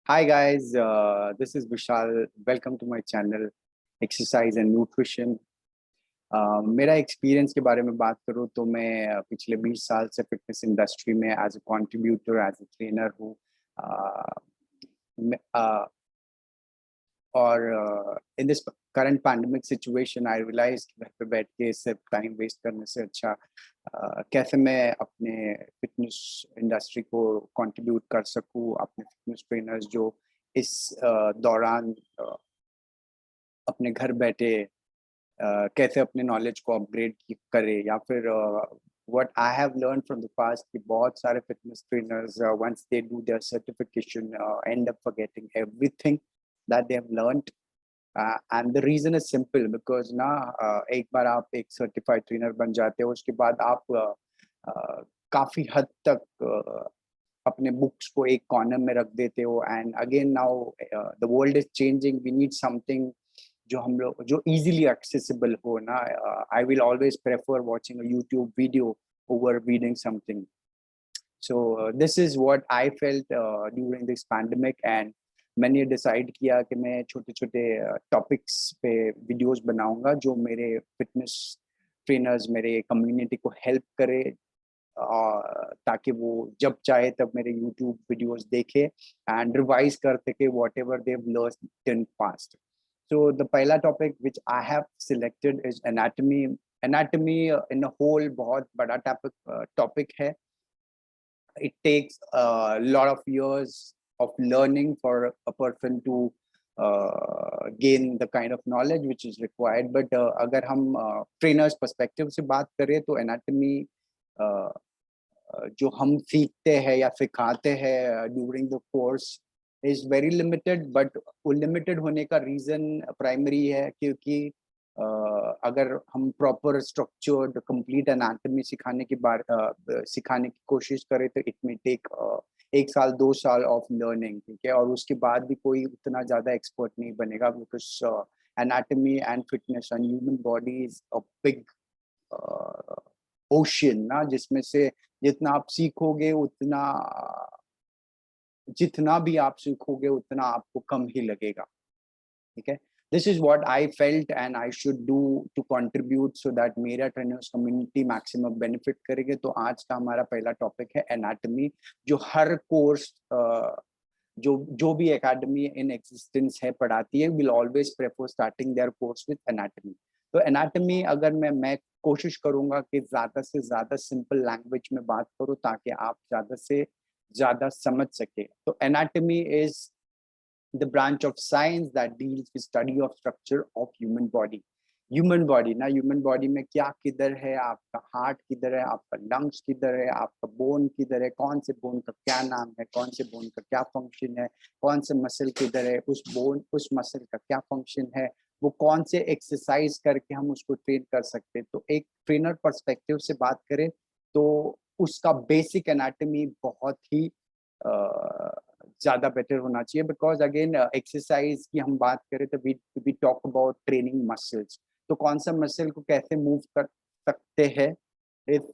Hi guys, this is Vishal. Welcome to my channel Exercise and Nutrition. मेरा experience के बारे में बात करूँ तो मैं पिछले 20 साल से फिटनेस इंडस्ट्री में as a contributor as a trainer हूँ। और in this current pandemic situation I realise घर पे बैठ के सिर्फ टाइम वेस्ट करने से अच्छा कैसे मैं अपने फिटनेस इंडस्ट्री को कंट्रीब्यूट कर सकूँ। अपने फिटनेस ट्रेनर्स जो इस दौरान अपने घर बैठे कैसे अपने नॉलेज को अपग्रेड करे, या फिर what I have learned from the past कि बहुत सारे fitness trainers once they do their certification end up forgetting everything that they have learned. And the reason is simple because ना एक बार आप एक सर्टिफाइड ट्रेनर बन जाते हो, उसके बाद आप काफी हद तक अपने बुक्स को एक कॉर्नर में रख देते हो। And again now the world is changing, we need something जो हम लोग जो इजीली एक्सेसिबल हो ना। I will always prefer watching a YouTube video over reading something. So this is what I felt during this pandemic, and मैंने decide किया कि मैं छोटे छोटे टॉपिक्स पे वीडियोस बनाऊंगा जो मेरे फिटनेस ट्रेनर्स, मेरे कम्युनिटी को हेल्प करे, ताकि वो जब चाहे तब मेरे यूट्यूब वीडियोस देखे एंड रिवाइज कर सके whatever they've learned in past. So the पहला topic which I have selected is anatomy. Anatomy in whole बहुत बड़ा टॉपिक है। it takes a lot of years of learning for a person to gain the kind of knowledge which is required. But अगर हम trainers perspective से बात करें तो anatomy जो हम सीखते हैं या सिखाते हैं during the course is very limited. But वो लिमिटेड होने का रीजन प्राइमरी है क्योंकि अगर हम प्रॉपर स्ट्रक्चर्ड कंप्लीट एनाटमी सिखाने की कोशिश करें तो इट में टेक 1 साल 2 साल ऑफ लर्निंग, ठीक है। और उसके बाद भी कोई उतना ज्यादा एक्सपर्ट नहीं बनेगा because anatomy and fitness and human body is a big ocean ना, जिसमें से जितना आप सीखोगे उतना जितना भी आप सीखोगे उतना आपको कम ही लगेगा, ठीक है। This is what I felt and I should do to contribute so that मेरा ट्रेनर्स कम्युनिटी मैक्सिमम बेनिफिट करेंगे। तो आज का हमारा पहला टॉपिक है एनाटमी, जो हर कोर्स जो भी एकेडमी इन एग्जिस्टेंस है पढ़ाती है will always prefer starting there course with anatomy. तो एनाटमी अगर मैं कोशिश करूंगा कि ज्यादा से ज्यादा सिंपल लैंग्वेज में बात करूं ताकि आप ज्यादा से ज्यादा समझ सके। तो anatomy is the branch of science that deals with study of structure of human body। Human body में क्या किधर है, आपका हार्ट किधर है, आपका लंग्स किधर है, आपका बोन किधर है, कौन से बोन का क्या नाम है, कौन से बोन का क्या फंक्शन है, कौन से मसल किधर है, उस मसल का क्या फंक्शन है, वो कौन से एक्सरसाइज करके हम उसको ट्रेन कर सकते हैं। तो एक ट्रेनर पर्सपेक्टिव से बात करें तो उसका बेसिक एनाटमी बहुत ही ज्यादा बेटर होना चाहिए। बिकॉज अगेन एक्सरसाइज की हम बात करें तो we talk about training muscles. तो कौन सा मसल को कैसे मूव कर सकते हैं is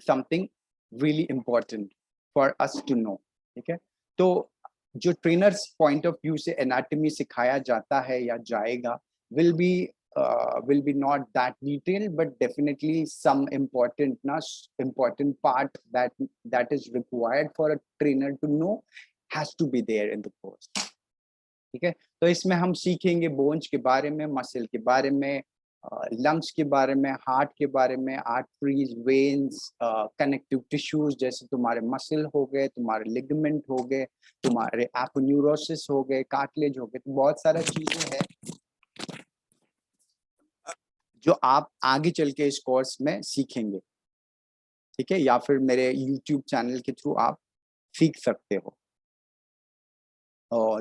something really important for us to know, ठीक है। तो जो ट्रेनर्स पॉइंट ऑफ व्यू से एनाटमी सिखाया जाता है या जाएगा will be not that detailed, but definitely some important part that is required for a trainer to know has to be there in the course, ठीक है। तो इसमें हम सीखेंगे बोन्स के बारे में, मसल के बारे में, लंग्स के बारे में, हार्ट के बारे में, आर्टरीज, वेन्स, कनेक्टिव टिश्यूज जैसे तुम्हारे मसल हो गए, तुम्हारे लिगामेंट हो गए, तुम्हारे एपोन्यूरोसिस हो गए, कार्टिलेज हो गए। तो बहुत सारा चीजें हैं जो आप आगे चल के इस कोर्स में सीखेंगे, ठीक है, या फिर मेरे YouTube चैनल के थ्रू आप सीख सकते हो।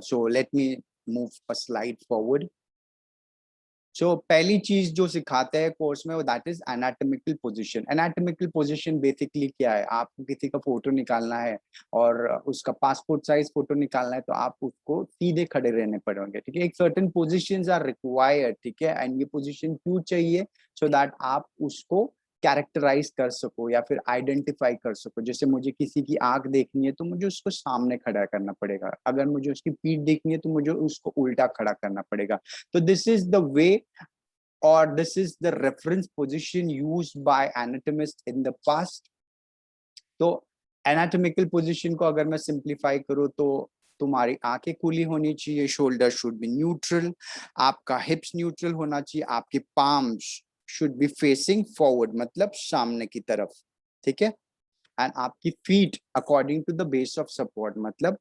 So let me move a slide forward. So पहली चीज जो सिखाते हैं कोर्स में वो that is anatomical position. Anatomical position basically क्या है, आपको किसी का फोटो निकालना है और उसका पासपोर्ट साइज फोटो निकालना है तो आप उसको सीधे खड़े रहने पड़ेंगे, ठीक है। एक सर्टेन पोजीशंस आर रिक्वायर्ड, ठीक है। एंड ये पोजीशन क्यों चाहिए, सो दैट आप उसको कैरेक्टराइज कर सको या फिर आइडेंटिफाई कर सको। जैसे मुझे किसी की आंख देखनी है तो मुझे उसको सामने खड़ा करना पड़ेगा, अगर मुझे उसकी पीठ देखनी है तो मुझे उसको उल्टा खड़ा करना पड़ेगा। तो this is the way or this is the reference position used by anatomists in the past. तो anatomical position को अगर मैं simplify करूँ तो तुम्हारी आंखें खुली होनी चाहिए, शोल्डर शुड बी न्यूट्रल, आपका हिप्स न्यूट्रल होना चाहिए, आपके palms should be facing forward मतलब सामने की तरफ, ठीक है। एंड आपकी feet according to the base of support, मतलब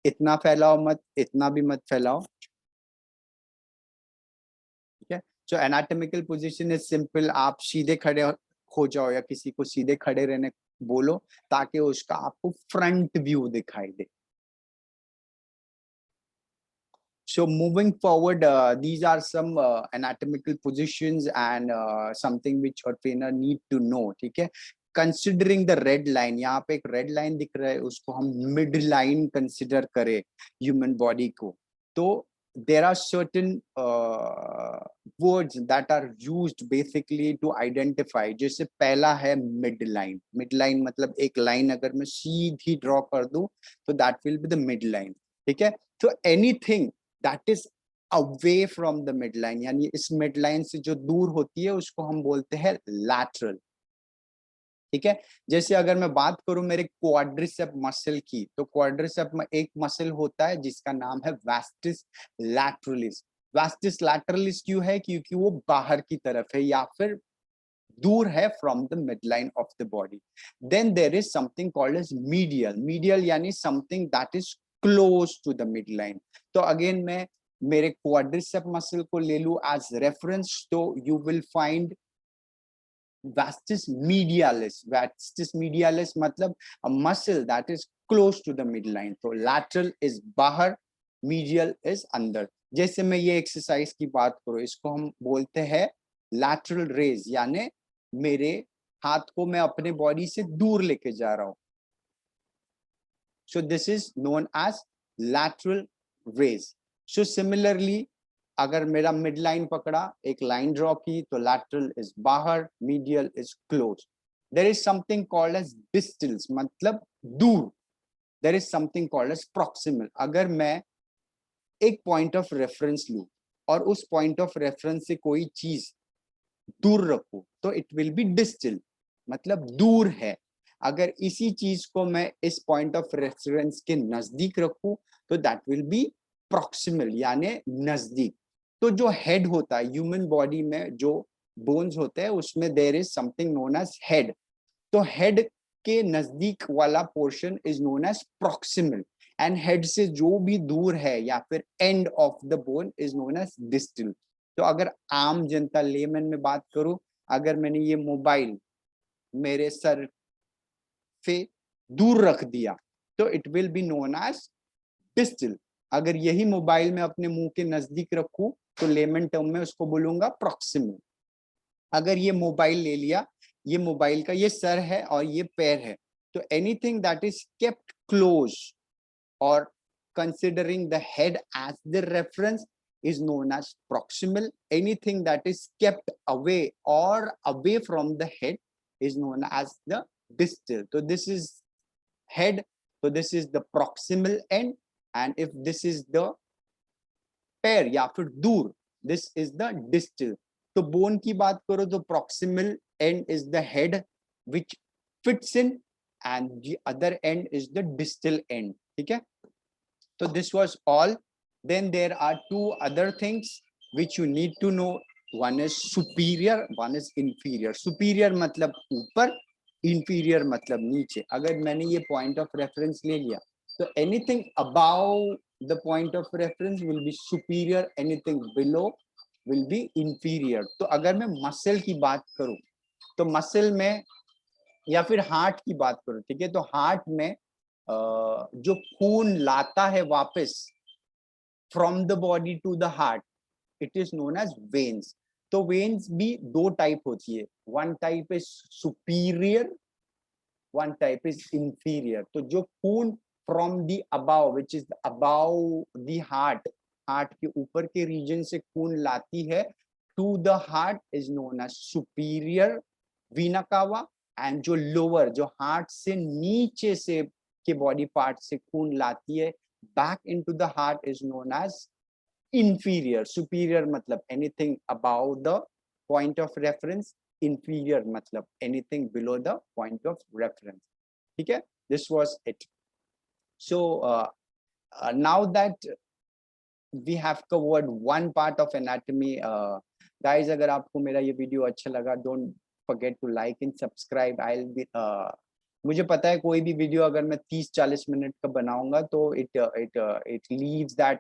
इतना फैलाओ मत, इतना भी मत फैलाओ, ठीक है। सो एनाटॉमिकल पोजीशन इज सिंपल, आप सीधे खड़े हो जाओ या किसी को सीधे खड़े रहने बोलो ताकि उसका आपको फ्रंट व्यू दिखाई दे। So moving forward, these are some anatomical positions and something which our trainer need to know, ठीक है। Considering the red line, यहाँ पे एक red line दिख रहा है, उसको हम mid line consider करें human body को, तो there are certain words that are used basically to identify। जैसे पहला है midline। midline मतलब एक line अगर मैं सीधी draw कर दूं तो that will be the midline, ठीक है। तो anything that is away from the midline, यानी इस midline से जो दूर होती है उसको हम बोलते हैं lateral, ठीक है। जैसे अगर मैं बात करूं मेरे क्वाड्रिसेप मसल की, तो क्वाड्रिसेप में एक मसल होता है जिसका नाम है वास्टिस लैटरलिस। वास्टिस लैटरलिस क्यों है? क्योंकि वो बाहर की तरफ है या फिर दूर है from the midline of the body. Then there is something called as medial. Medial यानी something that is close to the midline. तो अगेन मैं मेरे क्वाड्रिसेप मसल को ले लूं एज रेफरेंस, तो you will find vastus medialis। vastus medialis मतलब a muscle that is close to the midline। तो lateral is बाहर, medial is अंदर। जैसे मैं ये एक्सरसाइज की बात करूं, इसको हम बोलते हैं lateral raise, यानी मेरे हाथ को मैं अपने बॉडी से दूर लेके जा रहा हूं। So this is known as lateral raise। So similarly, अगर मेरा मिड लाइन पकड़ा, एक लाइन ड्रॉ की, तो लैटरल इज बाहर, medial is close. There is something called as distals मतलब दूर। There is something called as proximal. अगर मैं एक पॉइंट ऑफ रेफरेंस लूं और उस पॉइंट ऑफ रेफरेंस से कोई चीज दूर रखूं तो इट विल बी डिस्टल मतलब दूर है। अगर इसी चीज को मैं इस पॉइंट ऑफ रेफरेंस के नजदीक रखूं तो दैट विल बी प्रॉक्सिमल यानी नजदीक। तो जो हेड होता है ह्यूमन बॉडी में, जो बोन्स होते हैं उसमें there is something known as head. तो हेड के नजदीक वाला portion is known as proximal and head से जो भी दूर है या फिर end of the bone is known as distal. तो अगर आम जनता लेमन में बात करूं, अगर मैंने ये मोबाइल मेरे सर से दूर रख दिया तो it will be known as distal. अगर यही मोबाइल में अपने मुंह के नजदीक रखूं तो लेमन टर्म में उसको बोलूंगा प्रॉक्सिमल। अगर ये मोबाइल ले लिया, ये मोबाइल का ये सर है और ये पैर है, तो anything that is kept close और considering the head as the reference is known as proximal। anything that is kept away or away from the head is known as the distal। so this is head, so this is the proximal end, and if this is the पैर या फिर दूर, this is the distal। तो bone की बात करो तो proximal end is the head which fits in and the other end is the distal end, ठीक है। So this was all। Then there are two other things which you need to know। one is superior, one is inferior। superior मतलब ऊपर, inferior मतलब नीचे। अगर मैंने ये point of reference ले लिया तो anything above the point of reference will be superior, anything below will be inferior। तो अगर मैं मसल की बात करूं तो मसल में या फिर हार्ट की बात करूं, ठीक है, तो हार्ट में जो खून लाता है वापस from the body to the heart it is known as veins. तो वेन्स भी दो टाइप होती है, one type is superior, one type is inferior. तो जो खून from the above which is above the heart, heart के ऊपर के रीजन से खून लाती है to the heart is known as superior vena cava, and जो लोअर, जो हार्ट से नीचे से के बॉडी पार्ट से खून लाती है back into the heart is known as inferior. Superior मतलब anything above the point of reference, inferior मतलब anything below the point of reference. ठीक है, this was it. So now that we have covered one part of anatomy, guys, अगर आपको मेरा ये video अच्छा लगा, don't forget to like and subscribe. I'll be मुझे पता है कोई भी वीडियो अगर मैं 30-40 मिनट का बनाऊंगा तो it leaves that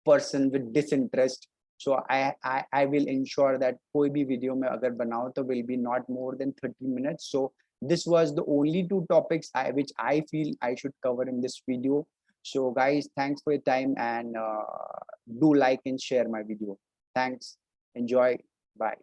person with disinterest. So I will ensure that कोई भी वीडियो में अगर बनाऊं तो will be not more than 30 minutes. So this was the only two topics which I feel I should cover in this video. So guys, thanks for your time, and do like and share my video. Thanks. Enjoy. Bye.